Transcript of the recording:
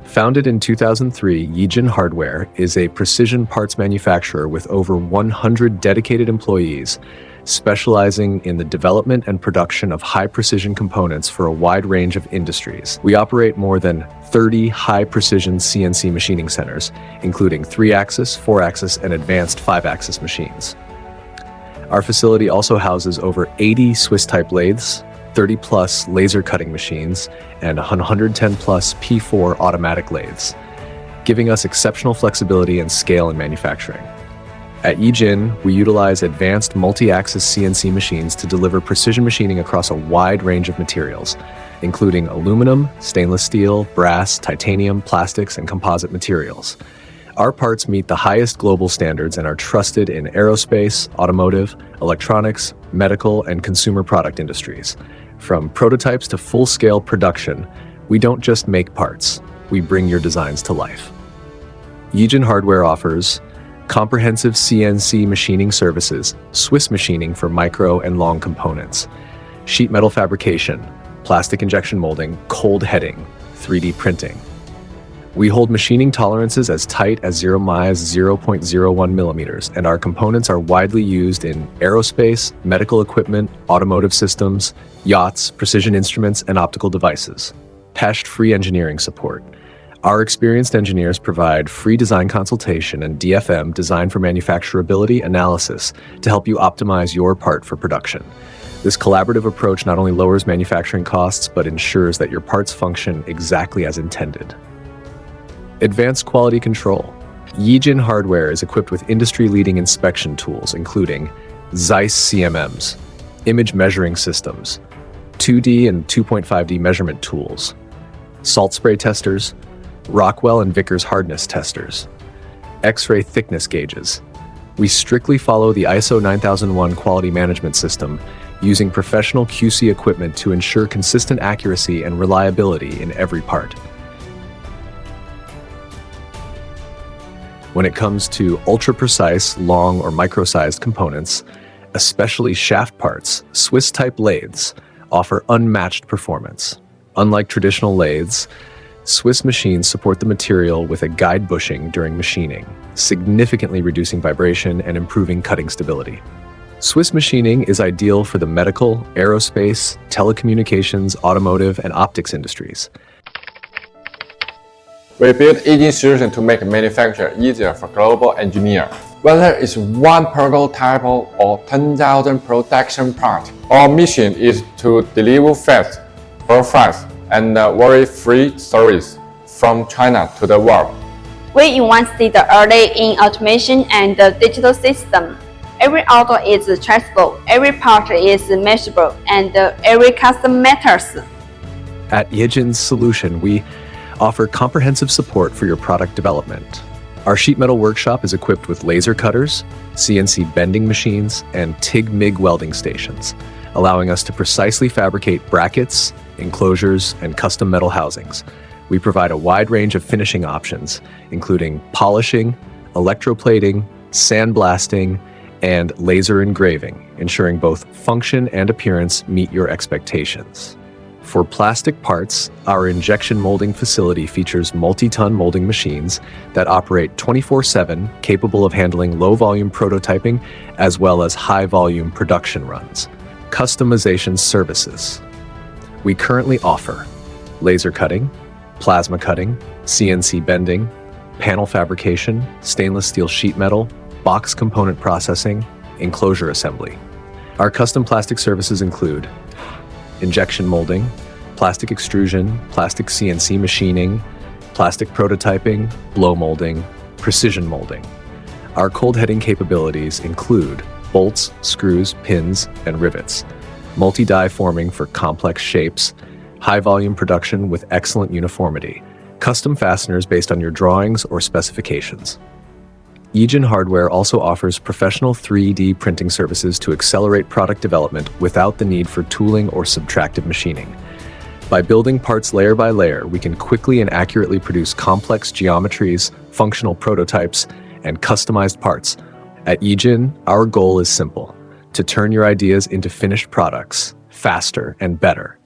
Founded in 2003, Yijin Hardware is a precision parts manufacturer with over 100 dedicated employees, specializing in the development and production of high-precision components for a wide range of industries. We operate more than 30 high-precision CNC machining centers, including 3-axis, 4-axis, and advanced 5-axis machines. Our facility also houses over 80 Swiss-type lathes, 30-plus laser cutting machines, and 110-plus P4 automatic lathes, giving us exceptional flexibility and scale in manufacturing. At Yijin, we utilize advanced multi-axis CNC machines to deliver precision machining across a wide range of materials, including aluminum, stainless steel, brass, titanium, plastics, and composite materials. Our parts meet the highest global standards and are trusted in aerospace, automotive, electronics, medical, and consumer product industries. From prototypes to full-scale production, we don't just make parts, we bring your designs to life. Yijin Hardware offers comprehensive CNC machining services, Swiss machining for micro and long components, sheet metal fabrication, plastic injection molding, cold heading, 3D printing. We hold machining tolerances as tight as 0.01 millimeters, and our components are widely used in aerospace, medical equipment, automotive systems, yachts, precision instruments, and optical devices. Pest-free engineering support. Our experienced engineers provide free design consultation and DFM, design for manufacturability analysis, to help you optimize your part for production. This collaborative approach not only lowers manufacturing costs, but ensures that your parts function exactly as intended. Advanced quality control. Yijin Hardware is equipped with industry-leading inspection tools, including Zeiss CMMs, image measuring systems, 2D and 2.5D measurement tools, salt spray testers, Rockwell and Vickers hardness testers, X-ray thickness gauges. We strictly follow the ISO 9001 quality management system, using professional QC equipment to ensure consistent accuracy and reliability in every part. When it comes to ultra-precise, long or micro-sized components, especially shaft parts, Swiss-type lathes offer unmatched performance. Unlike traditional lathes, Swiss machines support the material with a guide bushing during machining, significantly reducing vibration and improving cutting stability. Swiss machining is ideal for the medical, aerospace, telecommunications, automotive, and optics industries. We built Yijin Solution to make manufacturing easier for global engineers. Whether it's one prototype or 10,000 production parts, our mission is to deliver fast, perfect, and worry-free service from China to the world. We invested early in automation and digital system. Every order is traceable, every part is measurable, and every custom matters. At Yijin Solution, we offer comprehensive support for your product development. Our sheet metal workshop is equipped with laser cutters, CNC bending machines, and TIG-MIG welding stations, allowing us to precisely fabricate brackets, enclosures, and custom metal housings. We provide a wide range of finishing options, including polishing, electroplating, sandblasting, and laser engraving, ensuring both function and appearance meet your expectations. For plastic parts, our injection molding facility features multi-ton molding machines that operate 24/7, capable of handling low-volume prototyping as well as high-volume production runs. Customization services. We currently offer laser cutting, plasma cutting, CNC bending, panel fabrication, stainless steel sheet metal, box component processing, enclosure assembly. Our custom plastic services include injection molding, plastic extrusion, plastic CNC machining, plastic prototyping, blow molding, precision molding. Our cold heading capabilities include bolts, screws, pins, and rivets, multi-die forming for complex shapes, high-volume production with excellent uniformity, custom fasteners based on your drawings or specifications. Yijin Hardware also offers professional 3D printing services to accelerate product development without the need for tooling or subtractive machining. By building parts layer by layer, we can quickly and accurately produce complex geometries, functional prototypes, and customized parts. At Yijin, our goal is simple: to turn your ideas into finished products, faster and better.